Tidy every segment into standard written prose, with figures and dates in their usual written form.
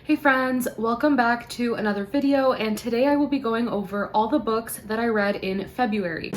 Hey friends, welcome back to another video, and today I will be going over all the books that I read in February.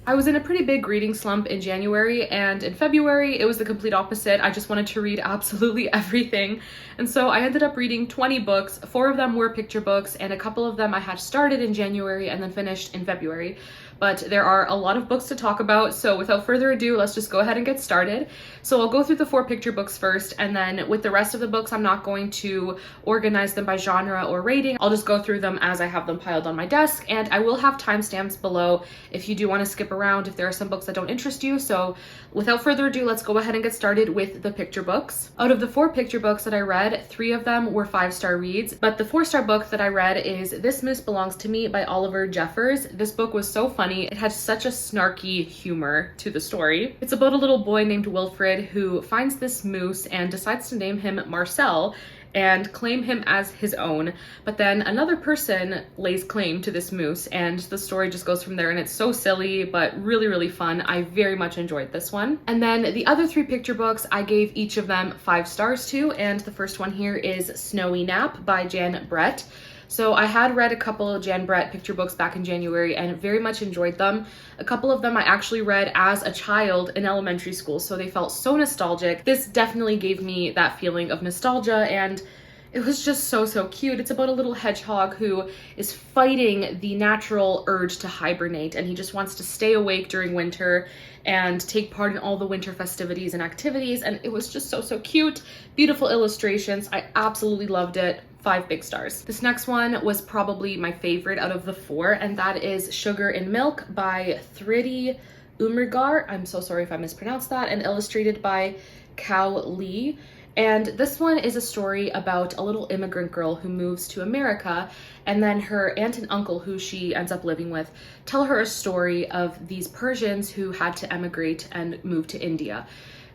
I was in a pretty big reading slump in January, and in February it was the complete opposite. I just wanted to read absolutely everything. And so I ended up reading 20 books. 4 of them were picture books, and a couple of them I had started in January and then finished in February. But there are a lot of books to talk about, so without further ado, let's just go ahead and get started. So I'll go through the 4 picture books first, and then with the rest of the books, I'm not going to organize them by genre or rating. I'll just go through them as I have them piled on my desk, and I will have timestamps below if you do want to skip around if there are some books that don't interest you. So without further ado, let's go ahead and get started with the picture books. Out of the 4 picture books that I read, 3 of them were 5-star reads, but the 4-star book that I read is This Moose Belongs to Me by Oliver Jeffers. This book was so funny. It had such a snarky humor to the story. It's about a little boy named Wilfred who finds this moose and decides to name him Marcel and claim him as his own. But then another person lays claim to this moose, and the story just goes from there, and it's so silly but really, really fun. I very much enjoyed this one. And then the other 3 picture books, I gave each of them 5 stars to, and the first one here is Snowy Nap by Jan Brett. So I had read a couple of Jan Brett picture books back in January and very much enjoyed them. A couple of them I actually read as a child in elementary school, so they felt so nostalgic. This definitely gave me that feeling of nostalgia, and it was just so cute. It's about a little hedgehog who is fighting the natural urge to hibernate, and he just wants to stay awake during winter and take part in all the winter festivities and activities, and it was just so cute. Beautiful illustrations. I absolutely loved it. 5 big stars. This next one was probably my favorite out of the 4, and that is Sugar in Milk by Thridi Umrigar. I'm so sorry if I mispronounced that, and illustrated by Kao Lee. And this one is a story about a little immigrant girl who moves to America, and then her aunt and uncle, who she ends up living with, tell her a story of these Persians who had to emigrate and move to India.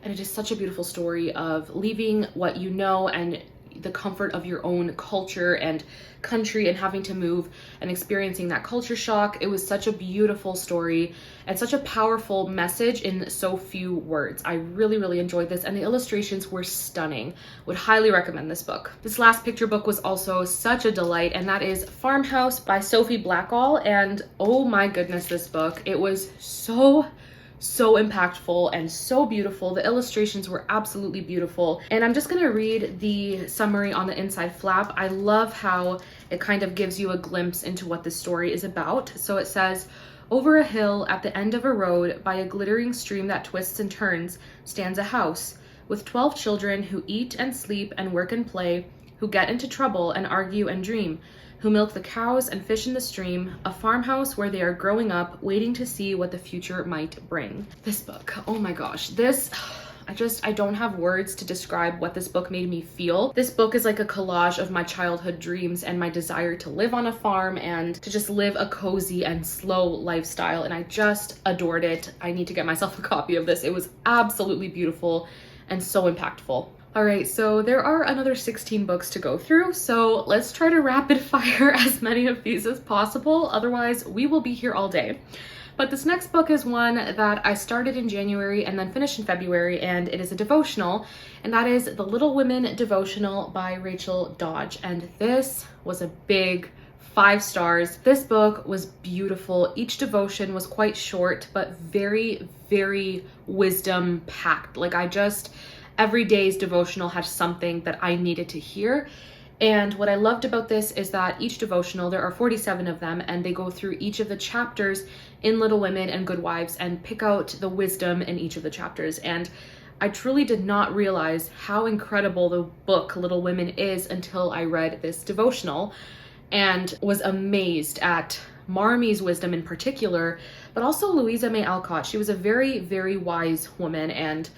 And it is such a beautiful story of leaving what you know and the comfort of your own culture and country and having to move and experiencing that culture shock. It was such a beautiful story and such a powerful message in so few words. I really enjoyed this, and the illustrations were stunning. Would highly recommend this book. This last picture book was also such a delight, and that is Farmhouse by Sophie Blackall. And oh my goodness, this book, it was so impactful and so beautiful. The illustrations were absolutely beautiful. And I'm just gonna read the summary on the inside flap. I love how it kind of gives you a glimpse into what this story is about. So it says, over a hill at the end of a road by a glittering stream that twists and turns stands a house with 12 children who eat and sleep and work and play, who get into trouble and argue and dream, who milk the cows and fish in the stream, a farmhouse where they are growing up, waiting to see what the future might bring. This book, oh my gosh, this, I don't have words to describe what this book made me feel. This book is like a collage of my childhood dreams and my desire to live on a farm and to just live a cozy and slow lifestyle, and I just adored it. I need to get myself a copy of this. It was absolutely beautiful and so impactful. All right, so there are another 16 books to go through, so let's try to rapid fire as many of these as possible. Otherwise, we will be here all day. But this next book is one that I started in January and then finished in February, and it is a devotional, and that is The Little Women Devotional by Rachel Dodge. And this was a big 5 stars. This book was beautiful. Each devotion was quite short, but very wisdom packed. Like every day's devotional had something that I needed to hear. And what I loved about this is that each devotional, there are 47 of them, and they go through each of the chapters in Little Women and Good Wives and pick out the wisdom in each of the chapters. And I truly did not realize how incredible the book Little Women is until I read this devotional and was amazed at Marmie's wisdom in particular, but also Louisa May Alcott. She was a very wise woman, and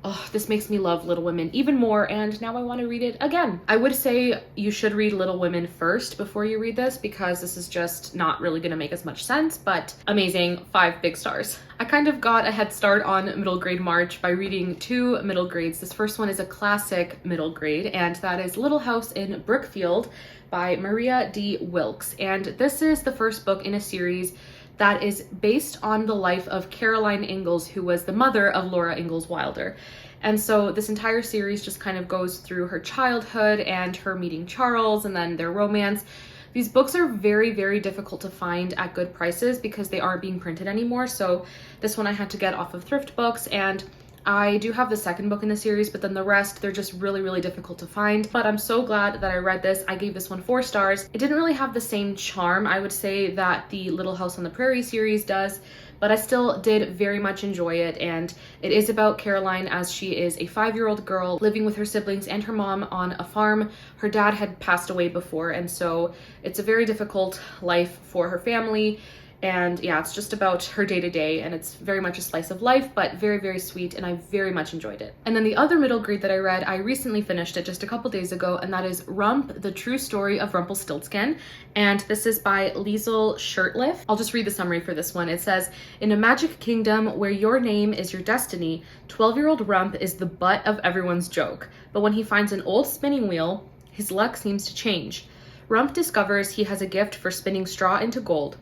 oh, this makes me love Little Women even more, and now I want to read it again. I would say you should read Little Women first before you read this, because this is just not really going to make as much sense, but amazing, 5 big stars. I kind of got a head start on middle grade March by reading 2 middle grades. This first one is a classic middle grade, and that is Little House in Brookfield by Maria D. Wilkes. And this is the first book in a series that is based on the life of Caroline Ingalls, who was the mother of Laura Ingalls Wilder. And so this entire series just kind of goes through her childhood and her meeting Charles and then their romance. These books are very, very difficult to find at good prices because they aren't being printed anymore. So this one I had to get off of thrift books, and I do have the second book in the series, but then the rest, they're just really, really difficult to find. But I'm so glad that I read this. I gave this one 4 stars. It didn't really have the same charm, I would say, that the Little House on the Prairie series does, but I still did very much enjoy it. And it is about Caroline, as she is a 5-year-old girl living with her siblings and her mom on a farm. Her dad had passed away before, and so it's a very difficult life for her family. And yeah, it's just about her day-to-day, and it's very much a slice of life, but very, very sweet, and I very much enjoyed it. And then the other middle grade that I read, I recently finished it just a couple days ago, and that is Rump, The True Story of Rumpelstiltskin. And this is by Liesl Shirtliff. I'll just read the summary for this one. It says, in a magic kingdom where your name is your destiny, 12-year-old Rump is the butt of everyone's joke. But when he finds an old spinning wheel, his luck seems to change. Rump discovers he has a gift for spinning straw into gold.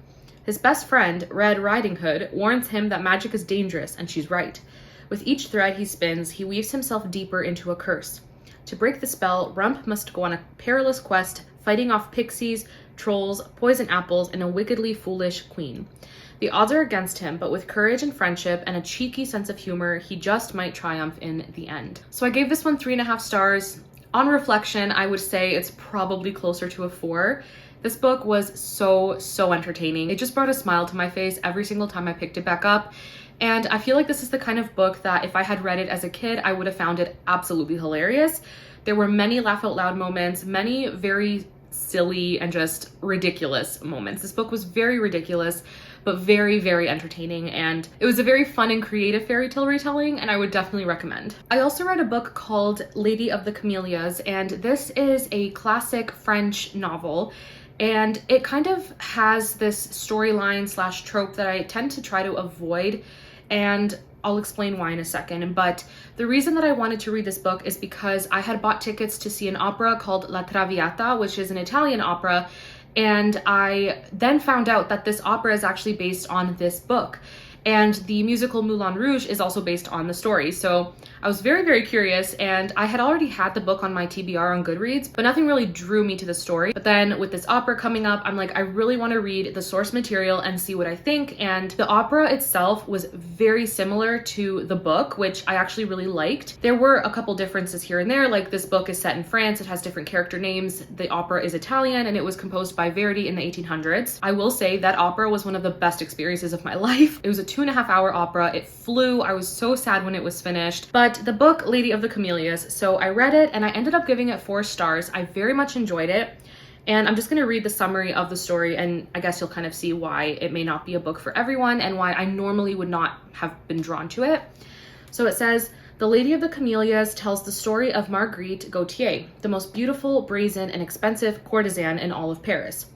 His best friend, Red Riding Hood, warns him that magic is dangerous, and she's right. With each thread he spins, he weaves himself deeper into a curse. To break the spell, Rump must go on a perilous quest, fighting off pixies, trolls, poison apples, and a wickedly foolish queen. The odds are against him, but with courage and friendship and a cheeky sense of humor, he just might triumph in the end. So I gave this one 3.5 stars. On reflection, I would say it's probably closer to a 4. This book was so entertaining. It just brought a smile to my face every single time I picked it back up. And I feel like this is the kind of book that if I had read it as a kid, I would have found it absolutely hilarious. There were many laugh out loud moments, many very silly and just ridiculous moments. This book was very ridiculous, but very, very entertaining, and it was a very fun and creative fairy tale retelling, and I would definitely recommend. I also read a book called Lady of the Camellias, and this is a classic French novel. And it kind of has this storyline / trope that I tend to try to avoid, and I'll explain why in a second. But the reason that I wanted to read this book is because I had bought tickets to see an opera called La Traviata, which is an Italian opera, and I then found out that this opera is actually based on this book. And the musical Moulin Rouge is also based on the story. So I was very, very curious, and I had already had the book on my TBR on Goodreads, but nothing really drew me to the story. But then with this opera coming up, I'm like, I really want to read the source material and see what I think. And the opera itself was very similar to the book, which I actually really liked. There were a couple differences here and there, like this book is set in France, it has different character names, the opera is Italian, and it was composed by Verdi in the 1800s. I will say that opera was one of the best experiences of my life. It was a 2.5-hour opera. It flew. I was so sad when it was finished. But the book, Lady of the Camellias, so I read it and I ended up giving it 4 stars. I very much enjoyed it. And I'm just going to read the summary of the story, and I guess you'll kind of see why it may not be a book for everyone and why I normally would not have been drawn to it. So it says, the Lady of the Camellias tells the story of Marguerite Gautier, the most beautiful, brazen, and expensive courtesan in all of Paris.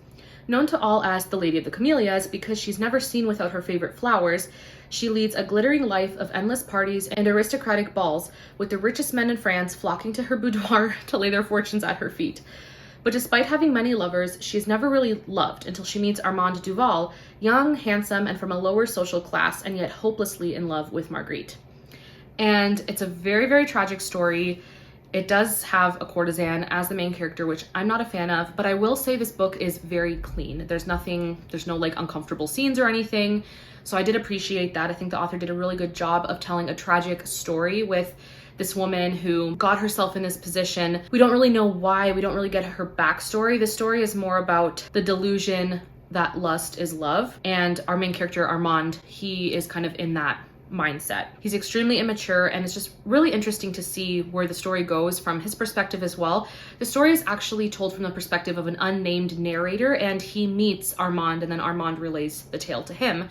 Known to all as the Lady of the Camellias because she's never seen without her favorite flowers, she leads a glittering life of endless parties and aristocratic balls, with the richest men in France flocking to her boudoir to lay their fortunes at her feet. But despite having many lovers, she's never really loved until she meets Armand Duval, young, handsome, and from a lower social class, and yet hopelessly in love with Marguerite. And it's a very, very tragic story. It does have a courtesan as the main character, which I'm not a fan of, but I will say this book is very clean. There's no like uncomfortable scenes or anything. So I did appreciate that. I think the author did a really good job of telling a tragic story with this woman who got herself in this position. We don't really know why. We don't really get her backstory. The story is more about the delusion that lust is love. And our main character, Armand, he is kind of in that mindset. He's extremely immature, and it's just really interesting to see where the story goes from his perspective as well. The story is actually told from the perspective of an unnamed narrator, and he meets Armand, and then Armand relays the tale to him.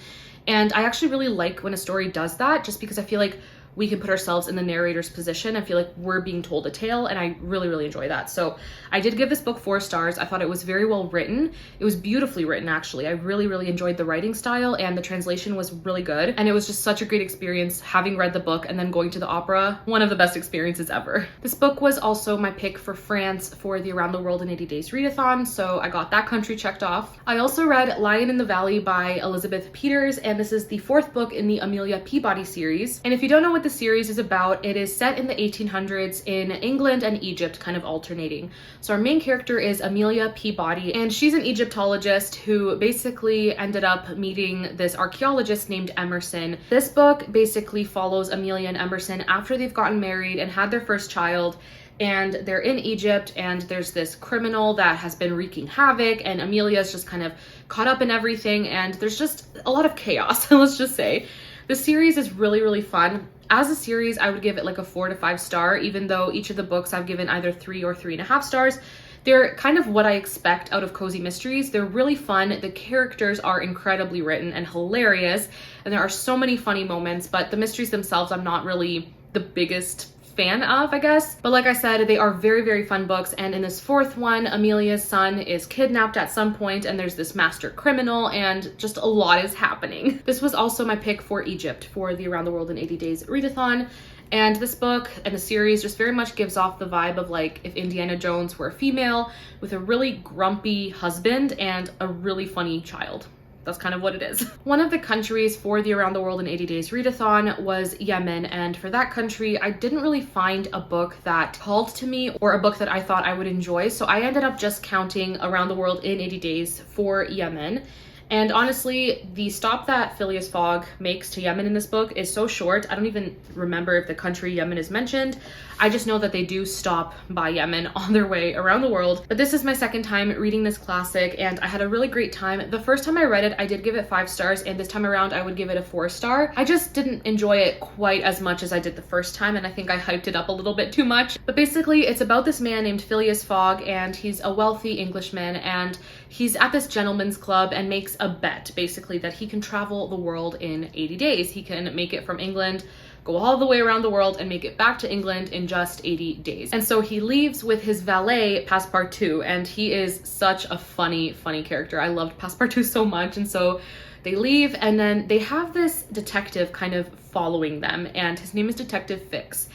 And I actually really like when a story does that, just because I feel like we can put ourselves in the narrator's position and feel like we're being told a tale, and I really, really enjoy that. So I did give this book 4 stars. I thought it was very well written. It was beautifully written, actually. I really, really enjoyed the writing style, and the translation was really good, and it was just such a great experience having read the book and then going to the opera. One of the best experiences ever. This book was also my pick for France for the Around the World in 80 Days readathon, so I got that country checked off. I also read Lion in the Valley by Elizabeth Peters, and this is the 4th book in the Amelia Peabody series. And if you don't know what the series is about, it is set in the 1800s in England and Egypt, kind of alternating. So our main character is Amelia Peabody, and she's an Egyptologist who basically ended up meeting this archaeologist named Emerson. This book basically follows Amelia and Emerson after they've gotten married and had their first child, and they're in Egypt, and there's this criminal that has been wreaking havoc, and Amelia's just kind of caught up in everything, and there's just a lot of chaos, let's just say. The series is really, really fun. As a series, I would give it like a 4 to 5 star, even though each of the books I've given either 3 or 3.5 stars. They're kind of what I expect out of cozy mysteries. They're really fun. The characters are incredibly written and hilarious, and there are so many funny moments, but the mysteries themselves I'm not really the biggest fan of, I guess. But like I said, they are very, very fun books, and in this 4th one, Amelia's son is kidnapped at some point, and there's this master criminal, and just a lot is happening. This was also my pick for Egypt for the Around the World in 80 Days readathon. And this book and the series just very much gives off the vibe of like if Indiana Jones were a female with a really grumpy husband and a really funny child. That's kind of what it is. One of the countries for the Around the World in 80 Days readathon was Yemen, and for that country, I didn't really find a book that called to me or a book that I thought I would enjoy, so I ended up just counting Around the World in 80 Days for Yemen. And honestly, the stop that Phileas Fogg makes to Yemen in this book is so short. I don't even remember if the country Yemen is mentioned. I just know that they do stop by Yemen on their way around the world. But this is my 2nd time reading this classic, and I had a really great time. The first time I read it, I did give it 5 stars, and this time around I would give it a 4 star. I just didn't enjoy it quite as much as I did the first time, and I think I hyped it up a little bit too much. But basically, it's about this man named Phileas Fogg, and he's a wealthy Englishman, and he's at this gentleman's club and makes a bet, basically, that he can travel the world in 80 days. He can make it from England, go all the way around the world, and make it back to England in just 80 days. And so he leaves with his valet, Passepartout, and he is such a funny, funny character. I loved Passepartout so much, and so they leave, and then they have this detective kind of following them, and his name is Detective Fix.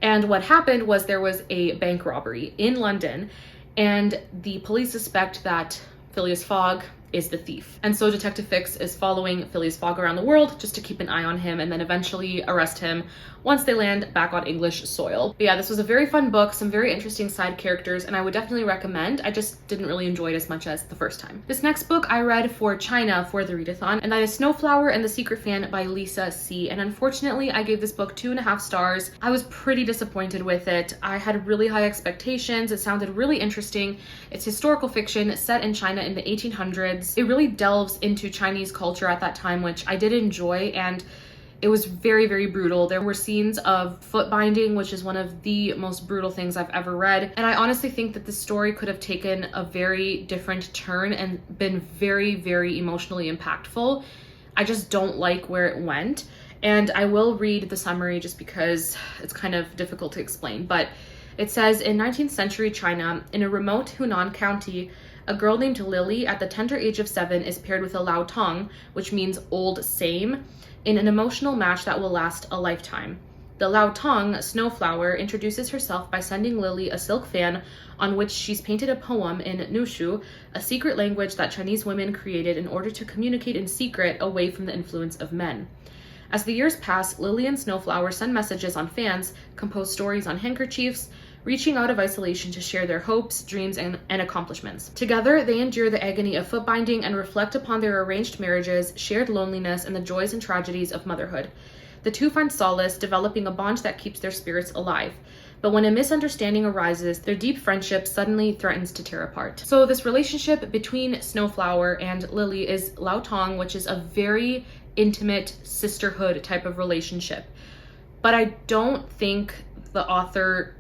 And what happened was there was a bank robbery in London, and the police suspect that Phileas Fogg is the thief. And so Detective Fix is following Phileas Fogg around the world just to keep an eye on him and then eventually arrest him once they land back on English soil. But yeah, this was a very fun book, some very interesting side characters, and I would definitely recommend. I just didn't really enjoy it as much as the first time. This next book I read for China for the readathon, and that is Snowflower and the Secret Fan by Lisa C. And unfortunately, I gave this book 2.5 stars. I was pretty disappointed with it. I had really high expectations. It sounded really interesting. It's historical fiction set in China in the 1800s. It really delves into Chinese culture at that time, which I did enjoy, and it was very, very brutal. There were scenes of foot binding, which is one of the most brutal things I've ever read. And I honestly think that the story could have taken a very different turn and been very, very emotionally impactful. I just don't like where it went. And I will read the summary just because it's kind of difficult to explain. But it says, in 19th century China, in a remote Hunan county, a girl named Lily at the tender age of 7 is paired with a Lao Tong, which means old same, in an emotional match that will last a lifetime. The Lao Tong, Snowflower, introduces herself by sending Lily a silk fan on which she's painted a poem in Nushu, a secret language that Chinese women created in order to communicate in secret away from the influence of men. As the years pass, Lily and Snowflower send messages on fans, compose stories on handkerchiefs, reaching out of isolation to share their hopes, dreams, and accomplishments. Together, they endure the agony of foot binding and reflect upon their arranged marriages, shared loneliness, and the joys and tragedies of motherhood. The two find solace, developing a bond that keeps their spirits alive. But when a misunderstanding arises, their deep friendship suddenly threatens to tear apart. So this relationship between Snowflower and Lily is Lao Tong, which is a very intimate sisterhood type of relationship. But I don't think the author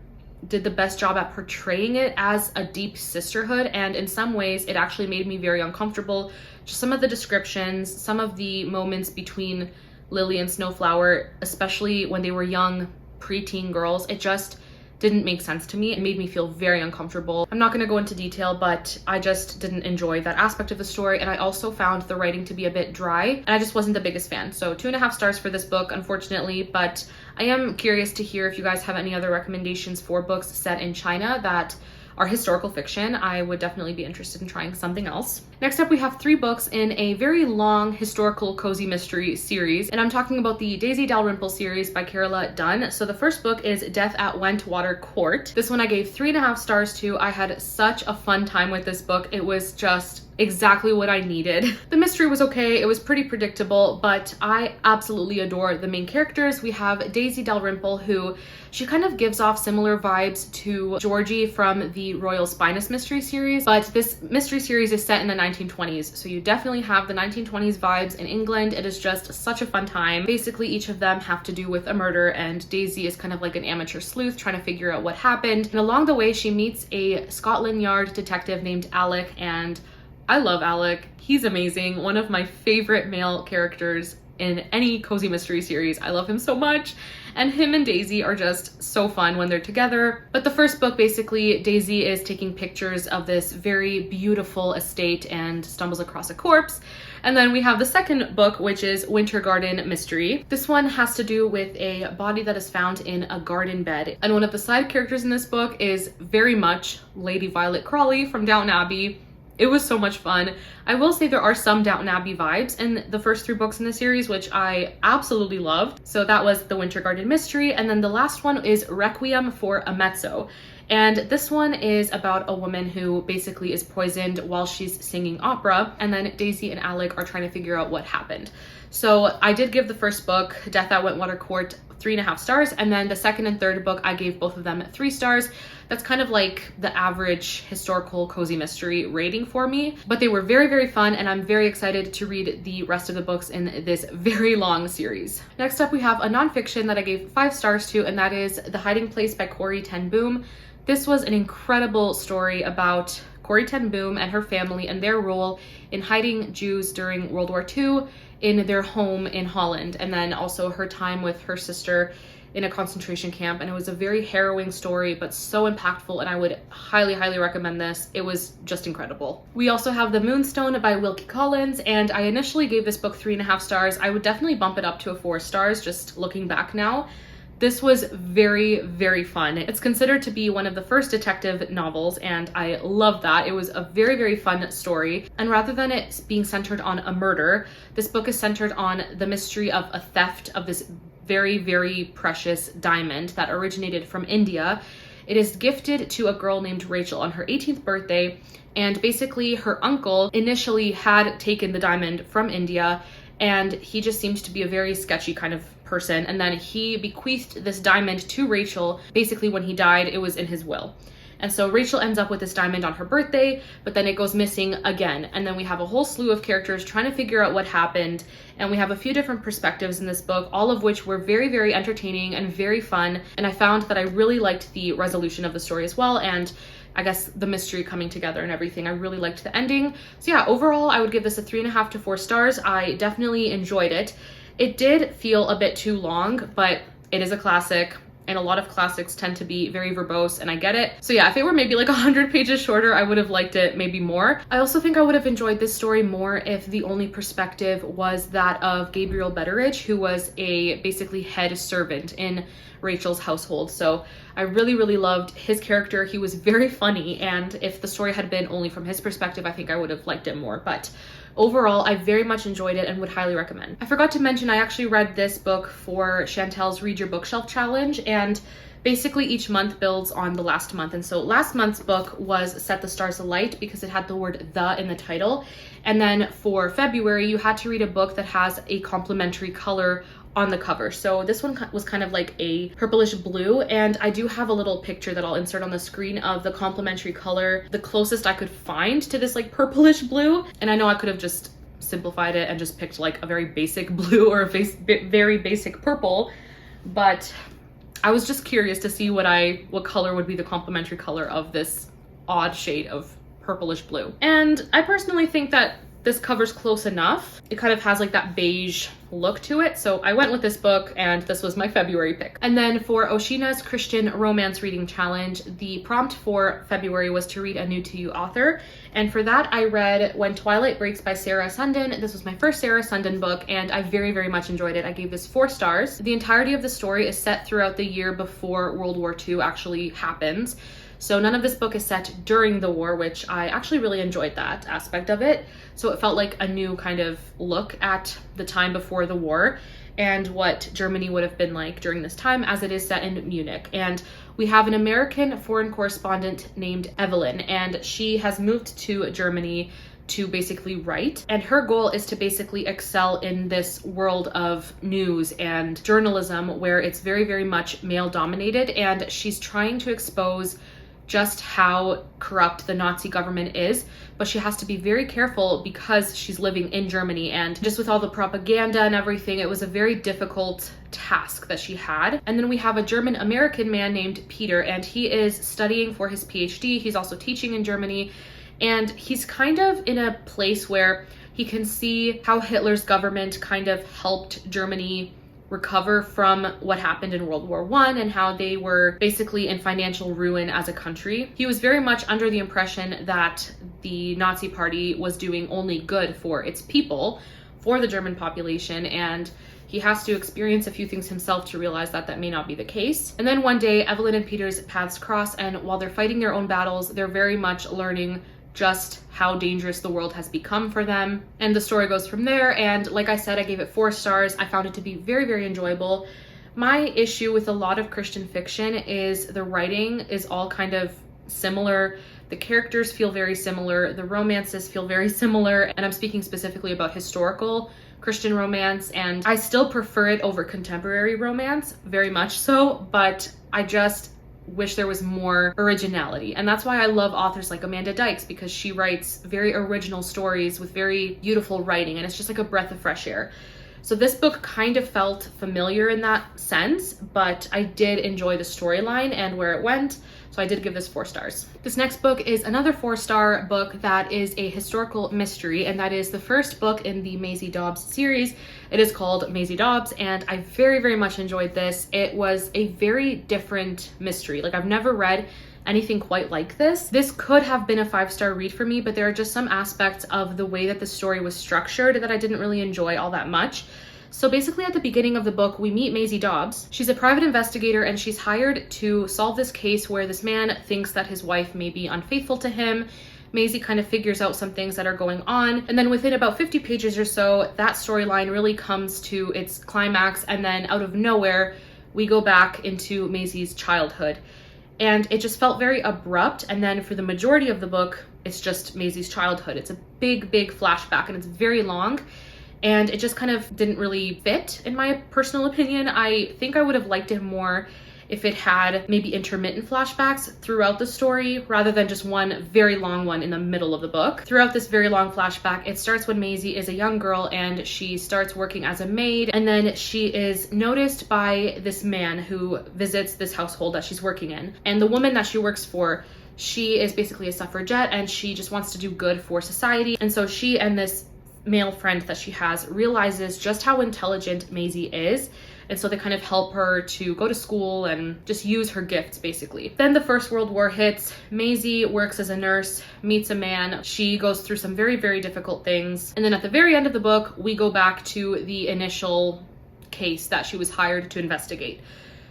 did the best job at portraying it as a deep sisterhood, and in some ways it actually made me very uncomfortable. Just some of the descriptions, some of the moments between Lily and Snowflower, especially when they were young preteen girls, it just didn't make sense to me. It made me feel very uncomfortable. I'm not going to go into detail, but I just didn't enjoy that aspect of the story. And I also found the writing to be a bit dry, and I just wasn't the biggest fan. So 2.5 stars for this book, unfortunately, but I am curious to hear if you guys have any other recommendations for books set in China that are historical fiction. I would definitely be interested in trying something else. Next up, we have 3 books in a very long historical cozy mystery series, and I'm talking about the Daisy Dalrymple series by Carola Dunn. So the first book is Death at Wentwater Court. This one I gave 3.5 stars to. I had such a fun time with this book. It was just exactly what I needed. The mystery was okay, it was pretty predictable, but I absolutely adore the main characters. We have Daisy Dalrymple, who she kind of gives off similar vibes to Georgie from the Royal Spinous mystery series, but this mystery series is set in the 1920s, so you definitely have the 1920s vibes in England. It is just such a fun time. Basically, each of them have to do with a murder, and Daisy is kind of like an amateur sleuth trying to figure out what happened. And along the way, she meets a Scotland Yard detective named Alec, and I love Alec. He's amazing. One of my favorite male characters in any cozy mystery series. I love him so much. And him and Daisy are just so fun when they're together. But the first book, basically, Daisy is taking pictures of this very beautiful estate and stumbles across a corpse. And then we have the second book, which is Winter Garden Mystery. This one has to do with a body that is found in a garden bed. And one of the side characters in this book is very much Lady Violet Crawley from Downton Abbey. It was so much fun. I will say there are some Downton Abbey vibes in the first 3 books in the series, which I absolutely loved. So that was the Winter Garden Mystery. And then the last one is Requiem for a Mezzo. And this one is about a woman who basically is poisoned while she's singing opera. And then Daisy and Alec are trying to figure out what happened. So I did give the first book, Death at Wentwater Court, 3.5 stars. And then the second and third book, I gave both of them 3 stars. That's kind of like the average historical cozy mystery rating for me. But they were very, very fun, and I'm very excited to read the rest of the books in this very long series. Next up, we have a nonfiction that I gave 5 stars to, and that is The Hiding Place by Corrie ten Boom. This was an incredible story about Corrie ten Boom and her family and their role in hiding Jews during World War II in their home in Holland, and then also her time with her sister in a concentration camp. And it was a very harrowing story, but so impactful, and I would highly, highly recommend this. It was just incredible. We also have The Moonstone by Wilkie Collins, and I initially gave this book 3.5 stars. I would definitely bump it up to a 4 stars, just looking back now. This was very, very fun. It's considered to be one of the first detective novels, and I love that. It was a very, very fun story. And rather than it being centered on a murder, this book is centered on the mystery of a theft of this very, very precious diamond that originated from India. It is gifted to a girl named Rachel on her 18th birthday, and basically her uncle initially had taken the diamond from India, and he just seemed to be a very sketchy kind of person, and then he bequeathed this diamond to Rachel. Basically, when he died, it was in his will. And so Rachel ends up with this diamond on her birthday, but then it goes missing again. And then we have a whole slew of characters trying to figure out what happened. And we have a few different perspectives in this book, all of which were very, very entertaining and very fun. And I found that I really liked the resolution of the story as well, and I guess the mystery coming together and everything. I really liked the ending. So yeah, overall, I would give this a 3.5 to 4 stars. I definitely enjoyed it. It did feel a bit too long, but it is a classic, and a lot of classics tend to be very verbose, and I get it. So yeah, if it were maybe like 100 pages shorter, I would have liked it maybe more. I also think I would have enjoyed this story more if the only perspective was that of Gabriel Betteridge, who was a basically head servant in Rachel's household. So I really, really loved his character. He was very funny, and if the story had been only from his perspective, I think I would have liked it more. But overall, I very much enjoyed it and would highly recommend. I forgot to mention, I actually read this book for Chantel's Read Your Bookshelf Challenge, and basically each month builds on the last month. And so last month's book was Set the Stars Alight because it had the word "the" in the title. And then for February, you had to read a book that has a complementary color on the cover. So this one was kind of like a purplish blue, and I do have a little picture that I'll insert on the screen of the complementary color, the closest I could find to this like purplish blue. And I know I could have just simplified it and just picked like a very basic blue or a very basic purple, but I was just curious to see what color would be the complementary color of this odd shade of purplish blue. And I personally think that this covers close enough. It kind of has like that beige look to it. So I went with this book, and this was my February pick. And then for Oshina's Christian Romance Reading Challenge, the prompt for February was to read a new to you author. And for that, I read When Twilight Breaks by Sarah Sundin. This was my first Sarah Sundin book, and I very, very much enjoyed it. I gave this 4 stars. The entirety of the story is set throughout the year before World War II actually happens. So none of this book is set during the war, which I actually really enjoyed that aspect of it. So it felt like a new kind of look at the time before the war and what Germany would have been like during this time, as it is set in Munich. And we have an American foreign correspondent named Evelyn, and she has moved to Germany to basically write. And her goal is to basically excel in this world of news and journalism where it's very, very much male dominated. And she's trying to expose just how corrupt the Nazi government is, but she has to be very careful because she's living in Germany, and just with all the propaganda and everything, it was a very difficult task that she had. And then we have a German American man named Peter, and he is studying for his PhD. He's also teaching in Germany, and he's kind of in a place where he can see how Hitler's government kind of helped Germany recover from what happened in World War I and how they were basically in financial ruin as a country. He was very much under the impression that the Nazi Party was doing only good for its people, for the German population, and he has to experience a few things himself to realize that that may not be the case. And then one day, Evelyn and Peter's paths cross, and while they're fighting their own battles, they're very much learning just how dangerous the world has become for them. And the story goes from there. And like I said, I gave it 4 stars. I found it to be very, very enjoyable. My issue with a lot of Christian fiction is the writing is all kind of similar. The characters feel very similar. The romances feel very similar. And I'm speaking specifically about historical Christian romance. And I still prefer it over contemporary romance, very much so. But I just wish there was more originality. And that's why I love authors like Amanda Dykes, because she writes very original stories with very beautiful writing, and it's just like a breath of fresh air. So this book kind of felt familiar in that sense, but I did enjoy the storyline and where it went, so I did give this 4 stars. This next book is another 4-star book that is a historical mystery, and that is the first book in the Maisie Dobbs series. It is called Maisie Dobbs, and I very, very much enjoyed this. It was a very different mystery. Like, I've never read anything quite like this. This could have been a 5-star read for me, but there are just some aspects of the way that the story was structured that I didn't really enjoy all that much. So basically at the beginning of the book, we meet Maisie Dobbs. She's a private investigator, and she's hired to solve this case where this man thinks that his wife may be unfaithful to him. Maisie kind of figures out some things that are going on, and then within about 50 pages or so, that storyline really comes to its climax, and then out of nowhere, we go back into Maisie's childhood. And it just felt very abrupt, and then for the majority of the book, it's just Maisie's childhood. It's a big, big flashback, and it's very long. And it just kind of didn't really fit, in my personal opinion. I think I would have liked it more if it had maybe intermittent flashbacks throughout the story rather than just one very long one in the middle of the book. Throughout this very long flashback, it starts when Maisie is a young girl and she starts working as a maid, and then she is noticed by this man who visits this household that she's working in. And the woman that she works for, she is basically a suffragette, and she just wants to do good for society. And so she and this male friend that she has realizes just how intelligent Maisie is, and so they kind of help her to go to school and just use her gifts basically. Then the First World War hits. Maisie works as a nurse, meets a man. She goes through some very, very difficult things, and then at the very end of the book, we go back to the initial case that she was hired to investigate.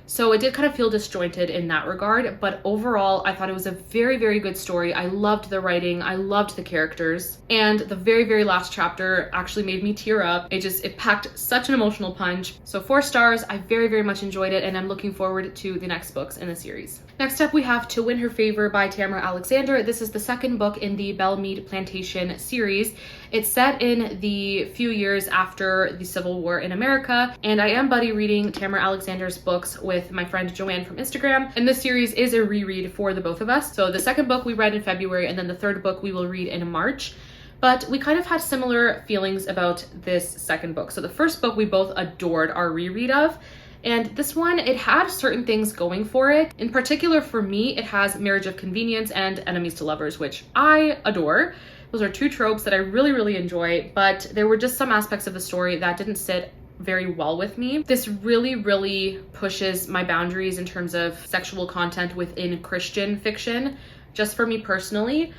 So it did kind of feel disjointed in that regard, but overall, I thought it was a very, very good story. I loved the writing, I loved the characters, and the very, very last chapter actually made me tear up. It packed such an emotional punch. So 4 stars, I very, very much enjoyed it, and I'm looking forward to the next books in the series. Next up, we have To Win Her Favour by Tamara Alexander. This is the second book in the Belmead Plantation series. It's set in the few years after the Civil War in America, and I am buddy reading Tamara Alexander's books with my friend Joanne from Instagram, and this series is a reread for the both of us. So the second book we read in February, and then the third book we will read in March. But we kind of had similar feelings about this second book. So the first book we both adored our reread of, and this one, it had certain things going for it. In particular for me, it has Marriage of Convenience and Enemies to Lovers, which I adore. Those are two tropes that I really enjoy, but there were just some aspects of the story that didn't sit very well with me. This really pushes my boundaries in terms of sexual content within Christian fiction, just for me personally.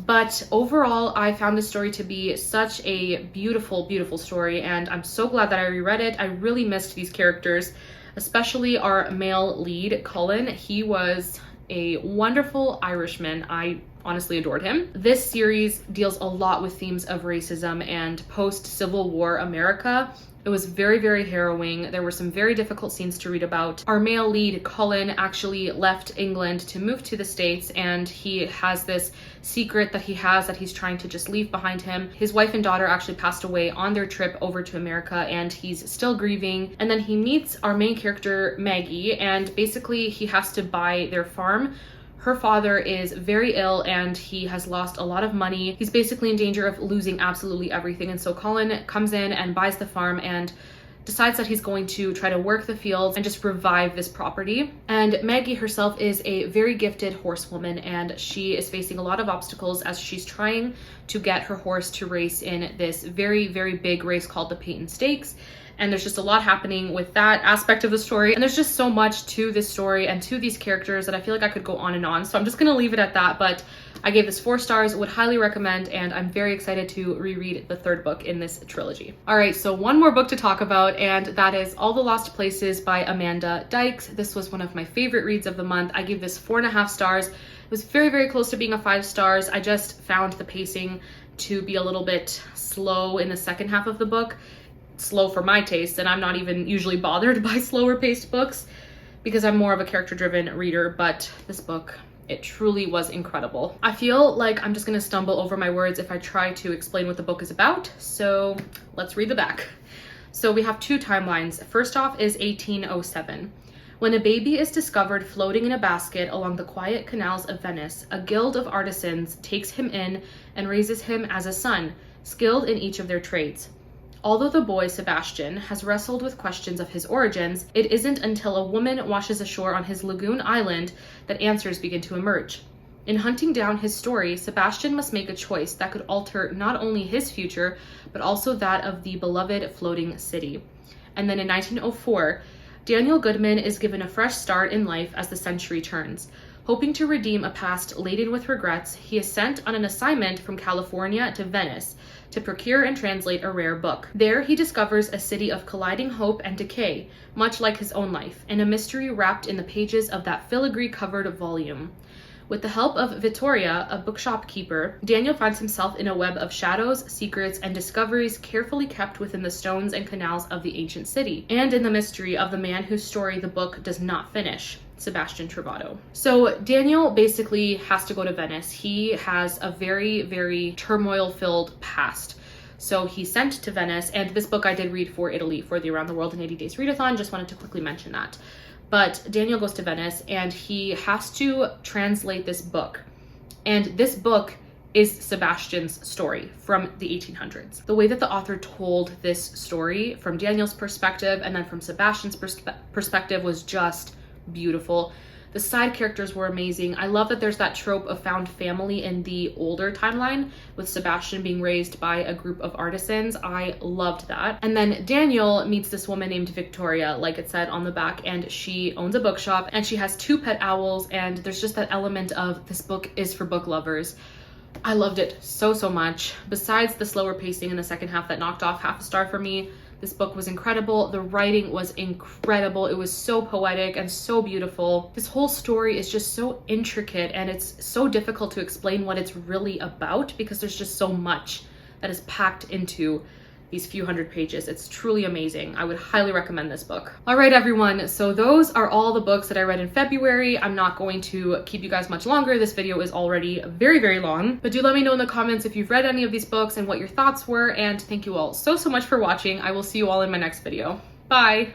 But overall, I found this story to be such a beautiful story, and I'm so glad that I reread it. I really missed these characters, especially our male lead, Cullen. He was a wonderful Irishman. I honestly adored him. This series deals a lot with themes of racism and post-Civil War America. It was very harrowing. There were some very difficult scenes to read about. Our male lead, Cullen, actually left England to move to the States, and he has this secret that he's trying to just leave behind him. His wife and daughter actually passed away on their trip over to America, and he's still grieving. And then he meets our main character, Maggie, and basically he has to buy their farm. Her father is very ill and he has lost a lot of money. He's basically in danger of losing absolutely everything. And so Colin comes in and buys the farm and decides that he's going to try to work the fields and just revive this property. And Maggie herself is a very gifted horsewoman, and she is facing a lot of obstacles as she's trying to get her horse to race in this very big race called the Peyton Stakes. And there's just a lot happening with that aspect of the story. And there's just so much to this story and to these characters that I feel like I could go on and on. So I'm just gonna leave it at that, but I gave this 4 stars, would highly recommend, and I'm very excited to reread the 3rd book in this trilogy. All right, so one more book to talk about, and that is All the Lost Places by Amanda Dykes. This was one of my favorite reads of the month. I gave this 4.5 stars. It was very close to being a 5 stars. I just found the pacing to be a little bit slow in the second half of the book. Slow for my taste, and I'm not even usually bothered by slower paced books because I'm more of a character driven reader, but this book, it truly was incredible. I feel like I'm just gonna stumble over my words if I try to explain what the book is about, so let's read the back. So we have 2 timelines. First off is 1807. When a baby is discovered floating in a basket along the quiet canals of Venice, a guild of artisans takes him in and raises him as a son, skilled in each of their trades. Although the boy, Sebastian, has wrestled with questions of his origins, it isn't until a woman washes ashore on his lagoon island that answers begin to emerge. In hunting down his story, Sebastian must make a choice that could alter not only his future, but also that of the beloved floating city. And then in 1904, Daniel Goodman is given a fresh start in life as the century turns. Hoping to redeem a past laden with regrets, he is sent on an assignment from California to Venice to procure and translate a rare book. There he discovers a city of colliding hope and decay, much like his own life, and a mystery wrapped in the pages of that filigree-covered volume. With the help of Vittoria, a bookshop keeper, Daniel finds himself in a web of shadows, secrets, and discoveries carefully kept within the stones and canals of the ancient city, and in the mystery of the man whose story the book does not finish, Sebastian Trovato. So Daniel basically has to go to Venice. He has a very turmoil-filled past. So he's sent to Venice, and this book I did read for Italy for the Around the World in 80 Days Readathon. Just wanted to quickly mention that. But Daniel goes to Venice and he has to translate this book. And this book is Sebastian's story from the 1800s. The way that the author told this story from Daniel's perspective and then from Sebastian's perspective was just beautiful. The side characters were amazing. I love that there's that trope of found family in the older timeline with Sebastian being raised by a group of artisans. I loved that. And then Daniel meets this woman named Victoria, like it said on the back, and she owns a bookshop and she has 2 pet owls, and there's just that element of this book is for book lovers. I loved it so much. Besides the slower pacing in the second half that knocked off half a star for me, this book was incredible. The writing was incredible. It was so poetic and so beautiful. This whole story is just so intricate, and it's so difficult to explain what it's really about because there's just so much that is packed into these few hundred pages. It's truly amazing. I would highly recommend this book. All right, everyone. So those are all the books that I read in February. I'm not going to keep you guys much longer. This video is already very long, but do let me know in the comments if you've read any of these books and what your thoughts were. And thank you all so much for watching. I will see you all in my next video. Bye.